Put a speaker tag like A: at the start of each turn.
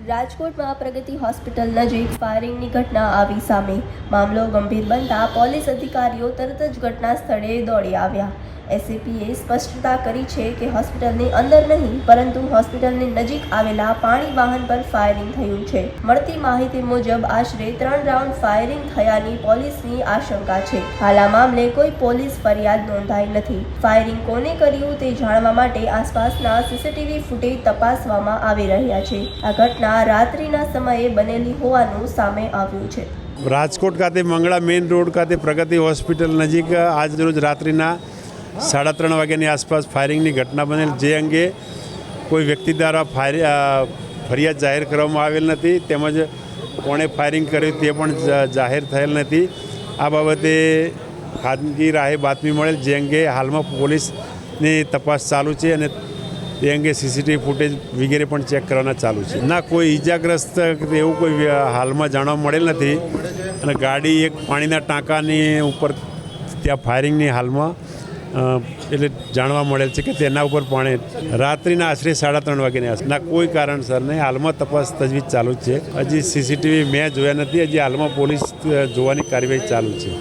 A: રાજકોટમાં પ્રગતિ હોસ્પિટલ નજીક ફાયરિંગની ઘટના આવી સામે। મામલો ગંભીર બનતા પોલીસ અધિકારીઓ તરત જ ઘટના સ્થળે દોડી આવ્યા। એસએપીએ સ્પષ્ટતા કરી છે કે હોસ્પિટલની અંદર નહીં પરંતુ હોસ્પિટલની નજીક આવેલા પાણી વાહન પર ફાયરિંગ થયું છે। મળતી માહિતી મુજબ આશરે 3 રાઉન્ડ ફાયરિંગ થયાની પોલીસની આશંકા છે। હાલ આ મામલે કોઈ પોલીસ ફરિયાદ નોંધાઈ નથી। ફાયરિંગ કોને કર્યું તે જાણવા માટે આસપાસના સીસીટીવી ફૂટેજ તપાસવામાં આવી રહ્યા છે। આ ઘટના રાત્રિના સમયે બનેલી હોવાનું સામે આવ્યું છે।
B: રાજકોટ ખાતે મંગળા મેઇન રોડ ખાતે પ્રગતિ હોસ્પિટલ નજીક આજરોજ રાત્રિના 3:30 વાગ્યાની આસપાસ ફાયરિંગની ઘટના બનેલ, જે અંગે કોઈ વ્યક્તિ દ્વારા ફરિયાદ જાહેર કરવામાં આવેલ નથી, તેમજ કોણે ફાયરિંગ કર્યું તે પણ જાહેર થયેલ નથી। આ બાબતે ખાનગી રાહે બાતમી મળેલ, જે અંગે હાલમાં પોલીસની તપાસ ચાલુ છે અને તે અંગે સીસીટીવી ફૂટેજ વગેરે પણ ચેક કરવાના ચાલુ છે। ના, કોઈ ઈજાગ્રસ્ત એવું કોઈ હાલમાં જાણવા મળેલ નથી અને ગાડી એક પાણીના ટાંકાની ઉપર ત્યાં ફાયરિંગની હાલમાં એટલે જાણવા મળેલ છે કે તેના ઉપર પાણી રાત્રિના આશરે 3:30 વાગ્યાની આસપાસના કોઈ કારણસર નહીં। હાલમાં તપાસ તજવીજ ચાલુ જ છે। હજી સીસીટીવી મેં જોયા નથી, હજી હાલમાં પોલીસ જોવાની કાર્યવાહી ચાલુ છે।